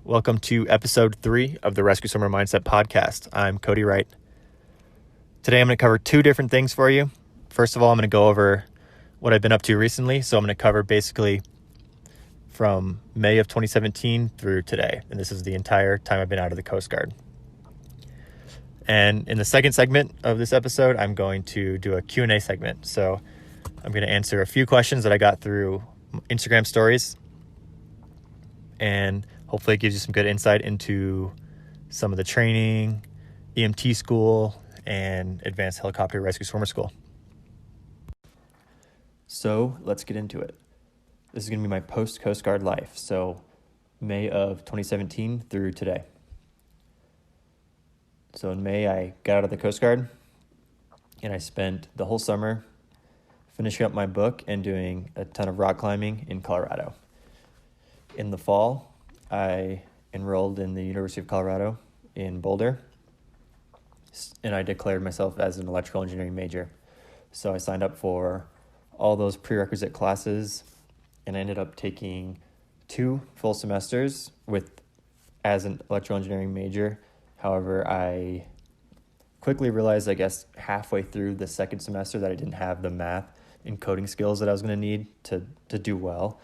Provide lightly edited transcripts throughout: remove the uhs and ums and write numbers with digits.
Welcome to episode 3 of the Rescue Swimmer Mindset podcast. I'm Cody Wright. Today I'm going to cover 2 different things for you. First of all, I'm going to go over what I've been up to recently. So I'm going to cover basically from May of 2017 through today. And this is the entire time I've been out of the Coast Guard. And in the second segment of this episode, I'm going to do a Q&A segment. So I'm going to answer a few questions that I got through Instagram stories, and hopefully it gives you some good insight into some of the training, EMT School, and Advanced Helicopter Rescue Swimmer School. So let's get into it. This is going to be my post-Coast Guard life, so May of 2017 through today. So in May, I got out of the Coast Guard, and I spent the whole summer finishing up my book and doing a ton of rock climbing in Colorado. In the fall, I enrolled in the University of Colorado in Boulder, and I declared myself as an electrical engineering major. So I signed up for all those prerequisite classes, and I ended up taking 2 full semesters as an electrical engineering major. However, I quickly realized, I guess, halfway through the second semester that I didn't have the math and coding skills that I was going to need to do well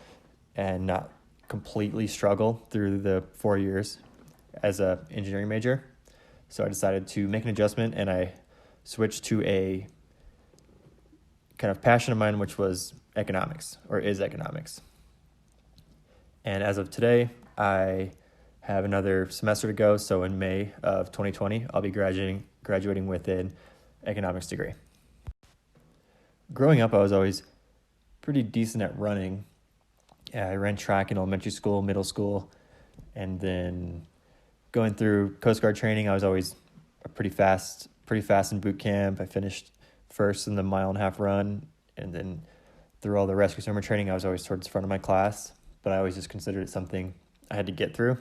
and not completely struggle through the 4 years as an engineering major. So I decided to make an adjustment, and I switched to a kind of passion of mine, which was economics, or is economics. And as of today, I have another semester to go. So in May of 2020, I'll be graduating with an economics degree. Growing up, I was always pretty decent at running. I ran track in elementary school, middle school, and then going through Coast Guard training, I was always pretty fast in boot camp. I finished first in the 1.5-mile run, and then through all the rescue swimmer training, I was always towards the front of my class, but I always just considered it something I had to get through.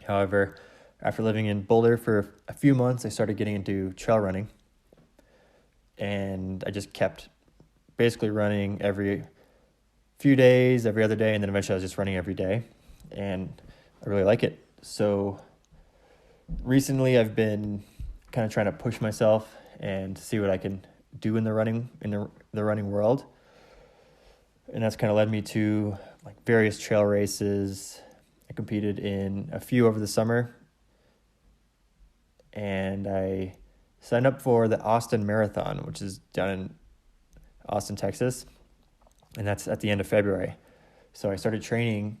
However, after living in Boulder for a few months, I started getting into trail running, and I just kept basically running every few days, every other day, and then eventually I was just running every day, and I really like it. So recently I've been kind of trying to push myself and see what I can do in the running world, and that's kind of led me to like various trail races. I competed in a few over the summer, and I signed up for the Austin Marathon, which is down in Austin, Texas, and that's at the end of February. So I started training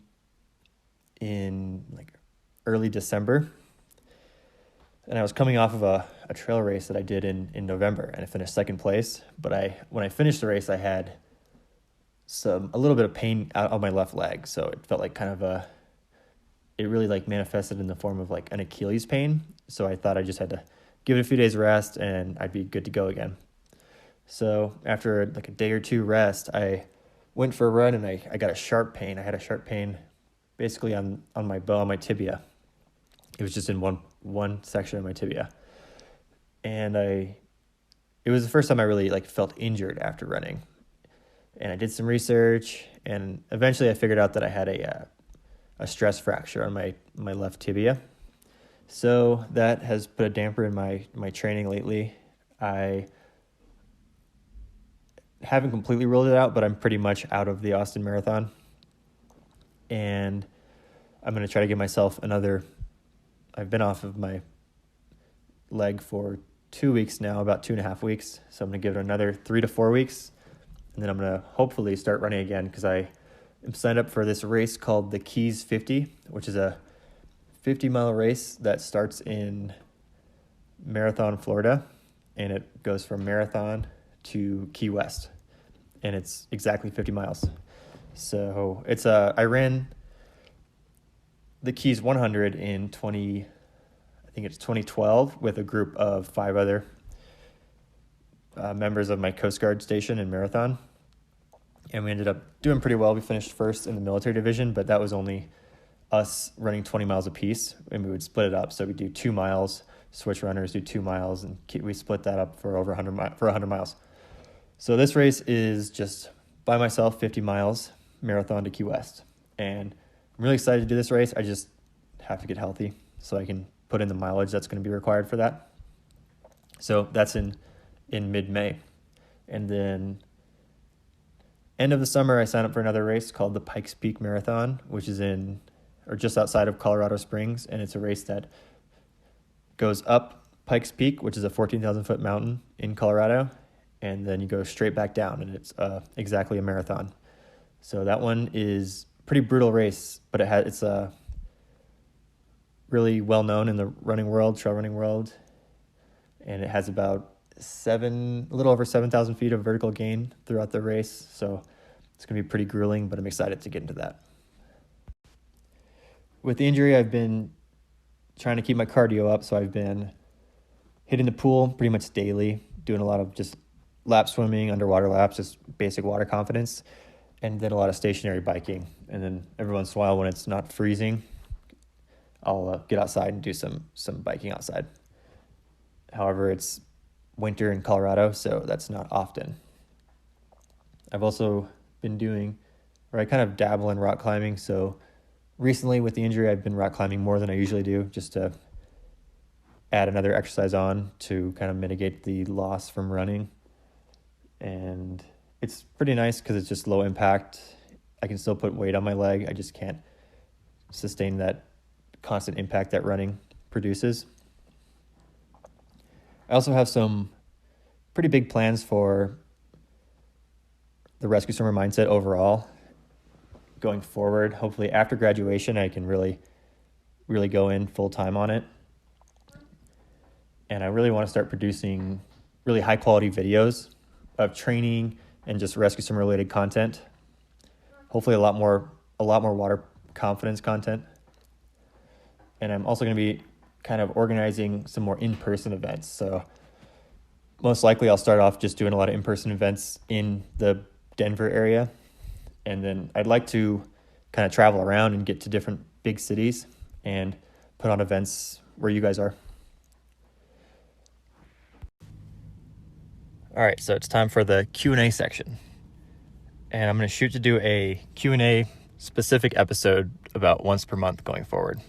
in like early December, and I was coming off of a trail race that I did in November, and I finished second place. But when I finished the race, I had a little bit of pain out on my left leg, so it felt like kind of it really like manifested in the form of like an Achilles pain. So I thought I just had to give it a few days rest and I'd be good to go again. So after like a day or 2 rest, I went for a run, and I got a sharp pain. I had a sharp pain basically on my bow, on my tibia. It was just in one section of my tibia. And it was the first time I really like felt injured after running. And I did some research, and eventually I figured out that I had a stress fracture on my left tibia. So that has put a damper in my training lately. I haven't completely ruled it out, but I'm pretty much out of the Austin Marathon. And I'm going to try to give myself I've been off of my leg for 2 weeks now, about 2.5 weeks. So I'm going to give it another 3 to 4 weeks. And then I'm going to hopefully start running again, because I am signed up for this race called the Keys 50, which is a 50-mile race that starts in Marathon, Florida, and it goes from Marathon to Key West, and it's exactly 50 miles. So I ran the Keys 100 in 2012 with a group of 5 other members of my Coast Guard station in Marathon, and we ended up doing pretty well. We finished first in the military division, but that was only us running 20 miles apiece, and we would split it up. So we do 2 miles, switch runners do 2 miles, and we split that up for over 100 miles. So this race is just by myself, 50 miles, Marathon to Key West. And I'm really excited to do this race. I just have to get healthy so I can put in the mileage that's going to be required for that. So that's in mid-May. And then end of the summer, I signed up for another race called the Pikes Peak Marathon, which is just outside of Colorado Springs. And it's a race that goes up Pikes Peak, which is a 14,000 foot mountain in Colorado. And then you go straight back down, and it's exactly a marathon. So that one is a pretty brutal race, but it's really well known in the running world, trail running world. And it has about a little over 7,000 feet of vertical gain throughout the race. So it's going to be pretty grueling, but I'm excited to get into that. With the injury, I've been trying to keep my cardio up. So I've been hitting the pool pretty much daily, doing a lot of just lap swimming, underwater laps, just basic water confidence, and then a lot of stationary biking. And then every once in a while when it's not freezing, I'll get outside and do some biking outside. However, it's winter in Colorado, so that's not often. I've also been I kind of dabble in rock climbing. So recently with the injury, I've been rock climbing more than I usually do, just to add another exercise on to kind of mitigate the loss from running. And it's pretty nice because it's just low impact. I can still put weight on my leg. I just can't sustain that constant impact that running produces. I also have some pretty big plans for the rescue swimmer mindset overall going forward. Hopefully after graduation, I can really go in full time on it. And I really want to start producing really high quality videos of training and just rescue swimmer related content. Hopefully a lot more water confidence content. And I'm also going to be kind of organizing some more in-person events. So most likely I'll start off just doing a lot of in-person events in the Denver area. And then I'd like to kind of travel around and get to different big cities and put on events where you guys are. All right, so it's time for the Q&A section. And I'm going to shoot to do a Q&A specific episode about once per month going forward.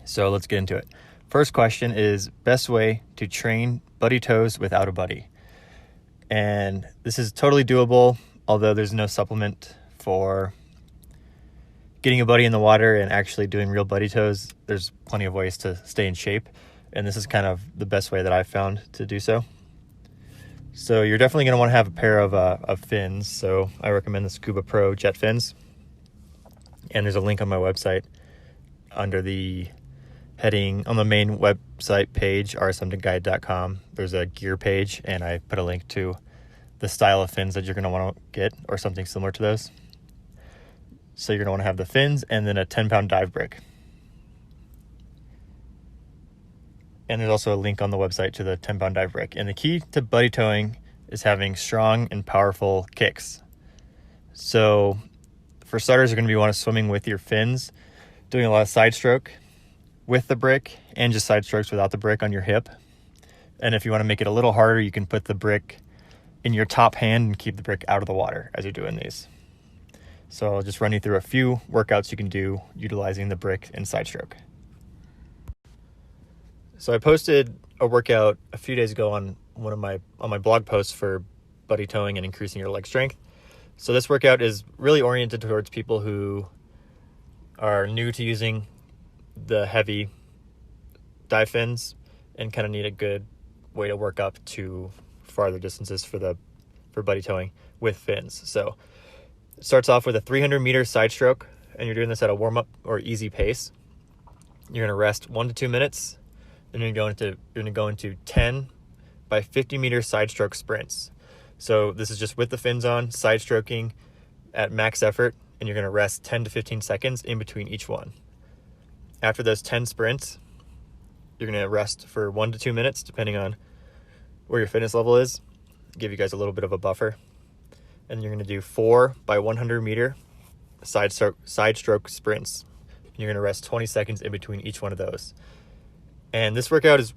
So let's get into it. First question is best way to train buddy toes without a buddy. And this is totally doable, although there's no supplement for getting a buddy in the water and actually doing real buddy toes. There's plenty of ways to stay in shape. And this is kind of the best way that I've found to do so. So you're definitely going to want to have a pair of fins. So I recommend the Scuba Pro jet fins. And there's a link on my website under the heading on the main website page, rsmguide.com. There's a gear page, and I put a link to the style of fins that you're going to want to get, or something similar to those. So you're going to want to have the fins and then a 10-pound dive brick. And there's also a link on the website to the 10-pound dive brick. And the key to buddy towing is having strong and powerful kicks. So for starters, you're going to be want to swimming with your fins, doing a lot of side stroke with the brick and just side strokes without the brick on your hip. And if you want to make it a little harder, you can put the brick in your top hand and keep the brick out of the water as you're doing these. So I'll just run you through a few workouts you can do utilizing the brick and side stroke. So I posted a workout a few days ago on my blog posts for buddy towing and increasing your leg strength. So this workout is really oriented towards people who are new to using the heavy dive fins and kind of need a good way to work up to farther distances for buddy towing with fins. So it starts off with a 300-meter side stroke, and you're doing this at a warm-up or easy pace. You're going to rest 1 to 2 minutes, then you're going to go into 10 by 50-meter side stroke sprints. So this is just with the fins on, side stroking at max effort, and you're going to rest 10 to 15 seconds in between each one. After those 10 sprints, you're going to rest for 1 to 2 minutes, depending on where your fitness level is. Give you guys a little bit of a buffer. And you're going to do 4 by 100-meter side stroke sprints. And you're going to rest 20 seconds in between each one of those. And this workout is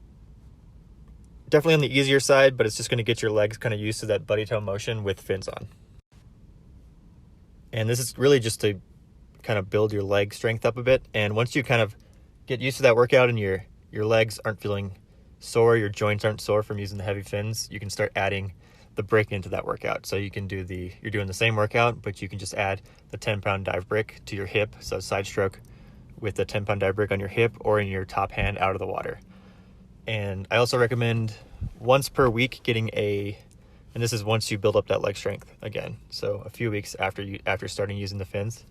definitely on the easier side, but it's just going to get your legs kind of used to that buddy tow motion with fins on. And this is really just to kind of build your leg strength up a bit. And once you kind of get used to that workout and your legs aren't feeling sore, your joints aren't sore from using the heavy fins, you can start adding the brick into that workout. So you can do you're doing the same workout, but you can just add the 10-pound dive brick to your hip. So side stroke with the 10-pound dive brick on your hip or in your top hand out of the water. And I also recommend once per week getting and this is once you build up that leg strength again. So a few weeks after starting using the fins,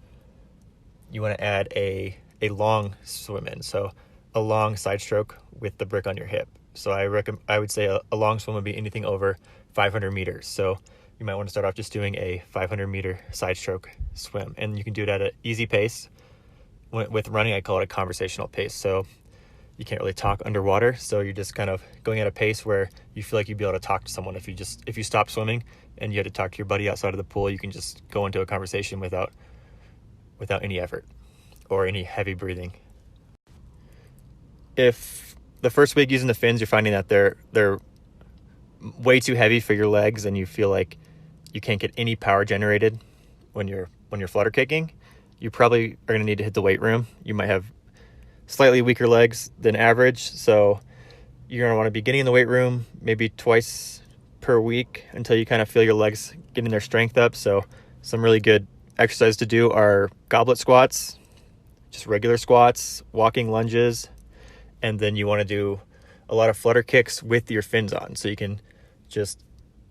you want to add a long swim in. So a long side stroke with the brick on your hip. So I would say a long swim would be anything over 500 meters. So you might want to start off just doing a 500 meter side stroke swim. And you can do it at an easy pace. With running, I call it a conversational pace. So you can't really talk underwater. So you're just kind of going at a pace where you feel like you'd be able to talk to someone. If you stop swimming and you had to talk to your buddy outside of the pool, you can just go into a conversation without any effort or any heavy breathing. If the first week using the fins, you're finding that they're way too heavy for your legs and you feel like you can't get any power generated when you're flutter kicking, you probably are going to need to hit the weight room. You might have slightly weaker legs than average, so you're going to want to be getting in the weight room maybe twice per week until you kind of feel your legs getting their strength up. So some really good exercises to do are goblet squats, just regular squats, walking lunges, and then you want to do a lot of flutter kicks with your fins on. So you can just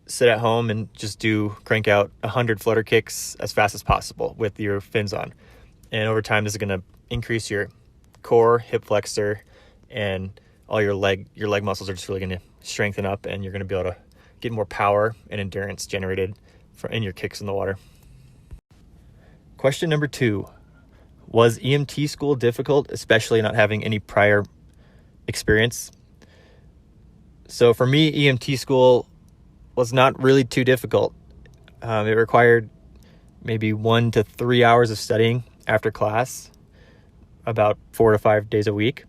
sit at home and just crank out 100 flutter kicks as fast as possible with your fins on. And over time, this is going to increase your core, hip flexor, and all your leg muscles are just really going to strengthen up, and you're going to be able to get more power and endurance generated in your kicks in the water. Question number 2. Was EMT school difficult, especially not having any prior experience? So for me, EMT school was not really too difficult. It required maybe 1 to 3 hours of studying after class, about 4 to 5 days a week.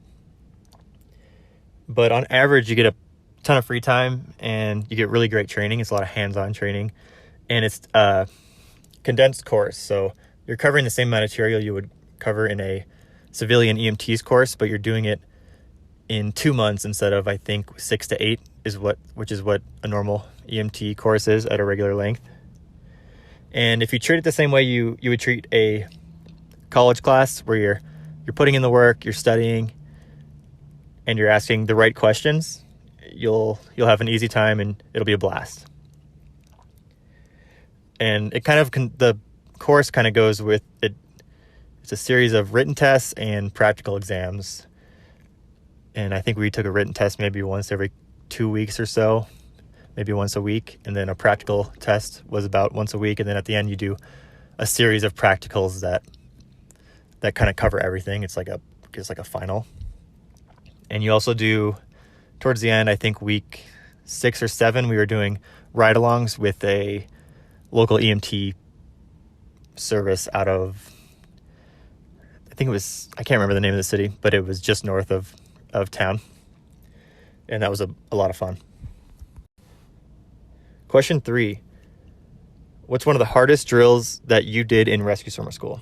But on average, you get a ton of free time and you get really great training. It's a lot of hands-on training, and it's a condensed course. So you're covering the same material you would cover in a civilian EMT's course, but you're doing it in 2 months instead of, I think, 6 to 8 which is what a normal EMT course is at a regular length. And if you treat it the same way you would treat a college class, where you're putting in the work, you're studying, and you're asking the right questions, you'll have an easy time and it'll be a blast. And it kind of the course kind of goes with it. It's a series of written tests and practical exams. And I think we took a written test maybe once every 2 weeks or so, maybe once a week. And then a practical test was about once a week. And then at the end, you do a series of practicals that kind of cover everything. It's like a final. And you also do, towards the end, I think week 6 or 7, we were doing ride-alongs with a local EMT service out of, I think it was, I can't remember the name of the city, but it was just north of town. And that was a lot of fun. Question 3. What's one of the hardest drills that you did in rescue swimmer school?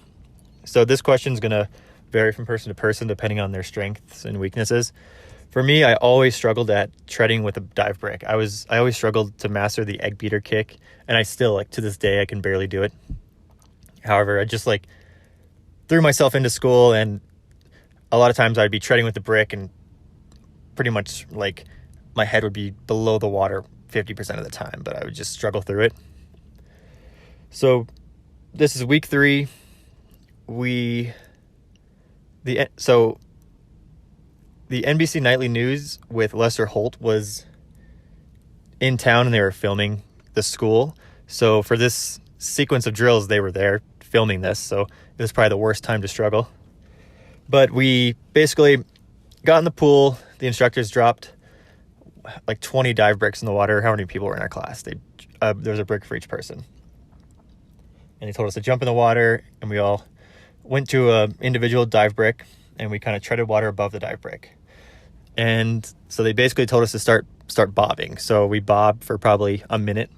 So this question is going to vary from person to person depending on their strengths and weaknesses. For me, I always struggled at treading with a dive brick. I always struggled to master the egg beater kick, and I still, to this day, I can barely do it. However, I just threw myself into school, and a lot of times I'd be treading with the brick and pretty much my head would be below the water 50% of the time, but I would just struggle through it. So this is week 3. The NBC Nightly News with Lester Holt was in town and they were filming the school. So for this sequence of drills, they were there filming this. So it was probably the worst time to struggle. But we basically got in the pool. The instructors dropped 20 dive bricks in the water. How many people were in our class? There was a brick for each person. And they told us to jump in the water, and we all went to an individual dive brick, and we kind of treaded water above the dive brick. And so they basically told us to start bobbing. So we bobbed for probably a minute,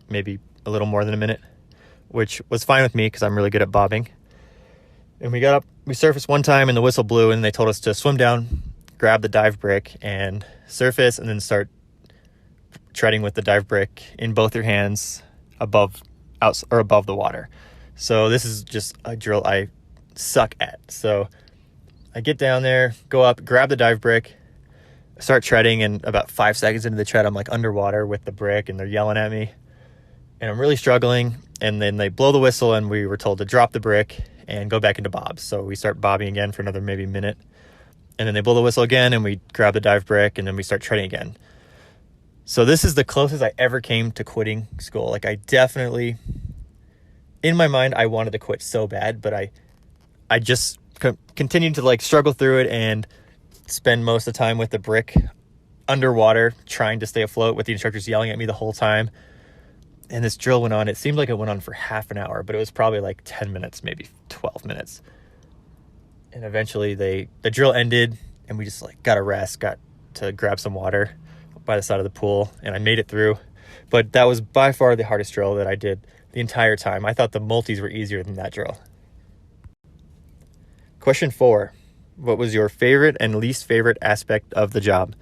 maybe a little more than a minute, which was fine with me because I'm really good at bobbing. And we surfaced one time and the whistle blew and they told us to swim down, grab the dive brick and surface and then start treading with the dive brick in both your hands above the water. So this is just a drill I suck at. So I get down there, go up, grab the dive brick, start treading, and about 5 seconds into the tread, I'm like underwater with the brick and they're yelling at me and I'm really struggling. And then they blow the whistle and we were told to drop the brick and go back into bobs. So we start bobbing again for another maybe minute. And then they blow the whistle again and we grab the dive brick and then we start treading again. So this is the closest I ever came to quitting school. Like I definitely, in my mind, I wanted to quit so bad, but I just continued to like struggle through it and spend most of the time with the brick underwater trying to stay afloat with the instructors yelling at me the whole time. And this drill went on. It seemed like it went on for half an hour, but it was probably like 10 minutes, maybe 12 minutes. And eventually the drill ended and we just like got a rest, got to grab some water by the side of the pool, and I made it through. But that was by far the hardest drill that I did the entire time. I thought the multis were easier than that drill. Question 4. What was your favorite and least favorite aspect of the job?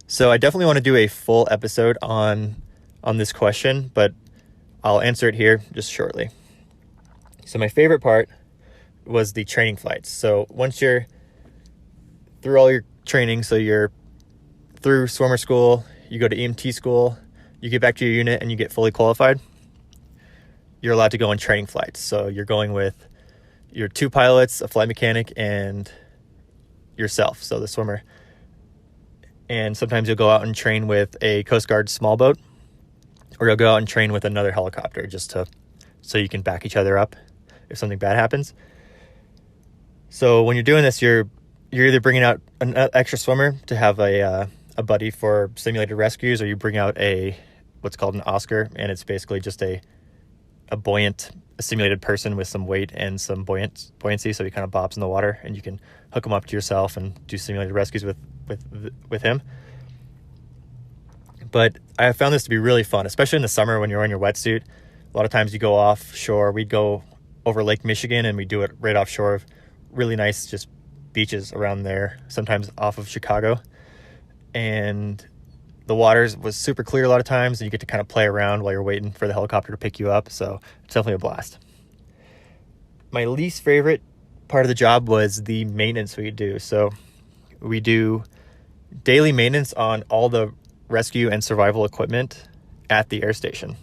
So I definitely want to do a full episode on this question, but I'll answer it here just shortly. So my favorite part was the training flights. So once you're through all your training, so you're through swimmer school, you go to EMT school, you get back to your unit and you get fully qualified, you're allowed to go on training flights. So you're going with your 2 pilots, a flight mechanic, and yourself, so the swimmer. And sometimes you'll go out and train with a Coast Guard small boat, or you'll go out and train with another helicopter so you can back each other up if something bad happens. So when you're doing this, you're either bringing out an extra swimmer to have a buddy for simulated rescues, or you bring out what's called an Oscar, and it's basically just a simulated person with some weight and some buoyancy, so he kind of bobs in the water, and you can hook him up to yourself and do simulated rescues with him. But I found this to be really fun, especially in the summer when you're wearing your wetsuit. A lot of times you go offshore. We'd go over Lake Michigan, and we do it right offshore of really nice just beaches around there, sometimes off of Chicago. And the water was super clear a lot of times, and you get to kind of play around while you're waiting for the helicopter to pick you up. So it's definitely a blast. My least favorite part of the job was the maintenance we do. So we do daily maintenance on all the rescue and survival equipment at the air station.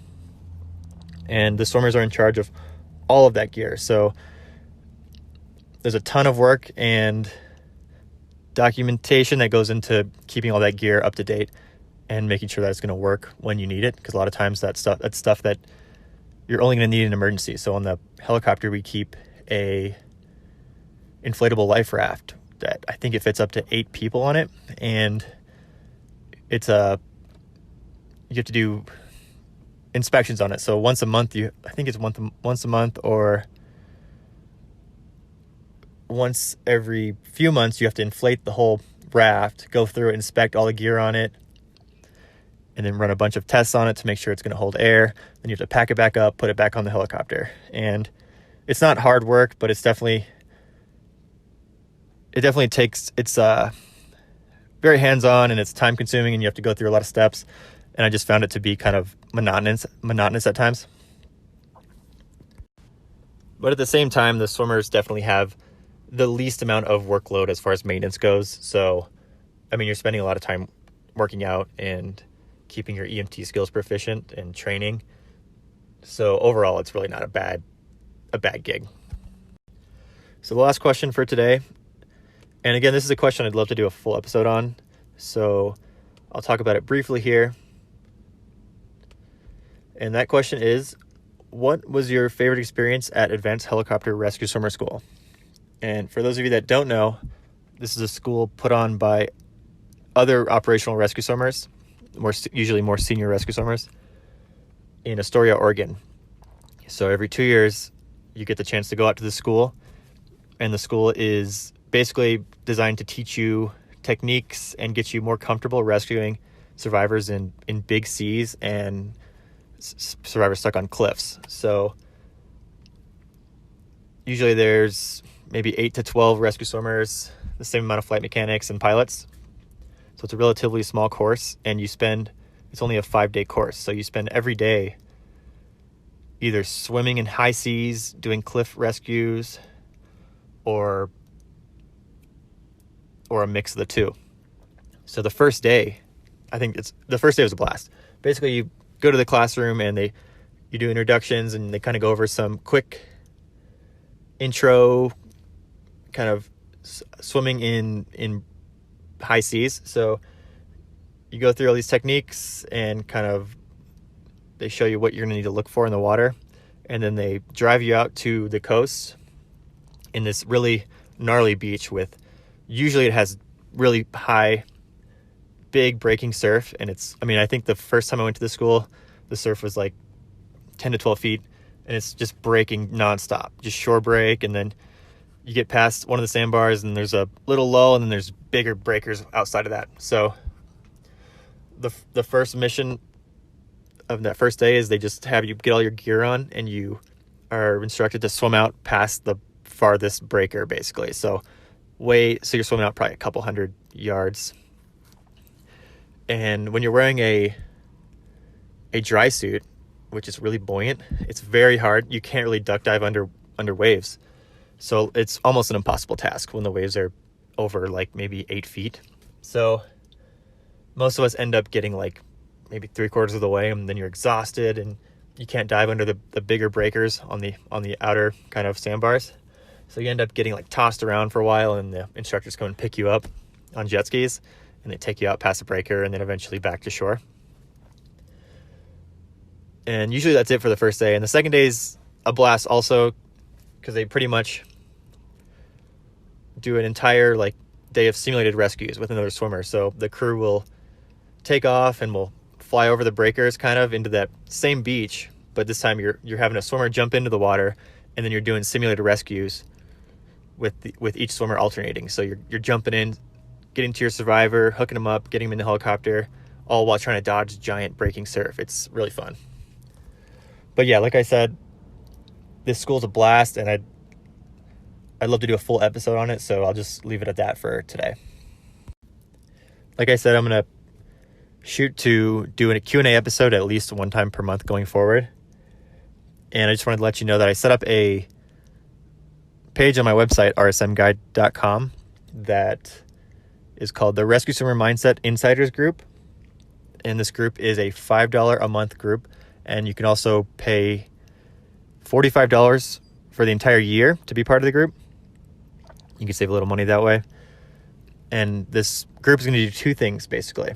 And the swimmers are in charge of all of that gear. So there's a ton of work and documentation that goes into keeping all that gear up to date and making sure that it's going to work when you need it, because a lot of times that's stuff that you're only going to need in an emergency. So on the helicopter, we keep a inflatable life raft that I think it fits up to 8 people on it, and you have to do inspections on it. So once a month, I think it's once a month, or once every few months, you have to inflate the whole raft, go through it, inspect all the gear on it, and then run a bunch of tests on it to make sure it's going to hold air. Then you have to pack it back up, put it back on the helicopter. And it's not hard work, but it's definitely takes, it's very hands-on, and it's time consuming, and you have to go through a lot of steps. And I just found it to be kind of monotonous at times. But at the same time, the swimmers definitely have the least amount of workload as far as maintenance goes. So, I mean, you're spending a lot of time working out and keeping your EMT skills proficient and training. So overall, it's really not a bad gig. So the last question for today, and again, this is a question I'd love to do a full episode on, so I'll talk about it briefly here. And that question is, what was your favorite experience at Advanced Helicopter Rescue Swimmer School? And for those of you that don't know, this is a school put on by other operational rescue swimmers, usually more senior rescue swimmers, in Astoria, Oregon. So every 2 years, you get the chance to go out to the school, and the school is basically designed to teach you techniques and get you more comfortable rescuing survivors in big seas and survivors stuck on cliffs. So usually there's maybe 8 to 12 rescue swimmers, the same amount of flight mechanics and pilots. So it's a relatively small course, and it's only a 5-day course. So you spend every day either swimming in high seas, doing cliff rescues, or a mix of the two. So the first day was a blast. Basically, you go to the classroom and you do introductions, and they kind of go over some quick intro, kind of swimming in high seas. So you go through all these techniques, and kind of they show you what you're going to need to look for in the water, and then they drive you out to the coast in this really gnarly beach usually it has really high, big breaking surf. And I think the first time I went to the school, the surf was like 10 to 12 feet, and it's just breaking nonstop, just shore break. And then you get past one of the sandbars, and there's a little lull, and then there's bigger breakers outside of that. So the first mission of that first day is they just have you get all your gear on, and you are instructed to swim out past the farthest breaker, basically. So you're swimming out probably a couple 100 yards. And when you're wearing a dry suit, which is really buoyant, it's very hard. You can't really duck dive under waves. So it's almost an impossible task when the waves are over like maybe 8 feet. So most of us end up getting like maybe 3/4 of the way, and then you're exhausted and you can't dive under the bigger breakers on the outer kind of sandbars. So you end up getting like tossed around for a while, and the instructors come and pick you up on jet skis, and they take you out past the breaker and then eventually back to shore. And usually that's it for the first day. And the second day is a blast also, because they pretty much do an entire like day of simulated rescues with another swimmer. So the crew will take off and will fly over the breakers kind of into that same beach, but this time you're having a swimmer jump into the water, and then you're doing simulated rescues with each swimmer alternating. So you're jumping in, getting to your survivor, hooking them up, getting them in the helicopter, all while trying to dodge giant breaking surf. It's really fun. But yeah, like I said, this school's a blast, and I'd love to do a full episode on it, so I'll just leave it at that for today. Like I said, I'm going to shoot to do a Q&A episode at least one time per month going forward. And I just wanted to let you know that I set up a page on my website, rsmguide.com, that is called the Rescue Swimmer Mindset Insiders Group. And this group is a $5 a month group. And you can also pay $45 for the entire year to be part of the group. You can save a little money that way. And this group is going to do two things, basically.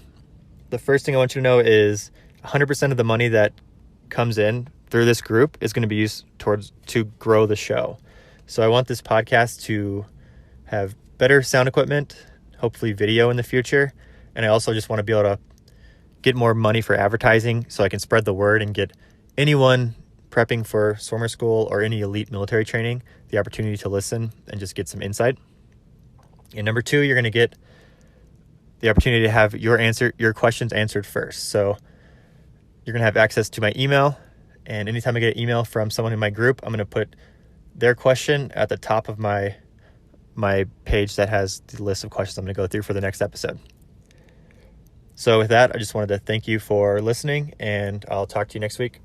The first thing I want you to know is 100% of the money that comes in through this group is going to be used to grow the show. So I want this podcast to have better sound equipment, hopefully video in the future. And I also just want to be able to get more money for advertising so I can spread the word and get anyone prepping for swimmer school or any elite military training the opportunity to listen and just get some insight. And number two, you're going to get the opportunity to have your questions answered first. So you're going to have access to my email, and anytime I get an email from someone in my group, I'm going to put their question at the top of my page that has the list of questions I'm going to go through for the next episode. So with that, I just wanted to thank you for listening, and I'll talk to you next week.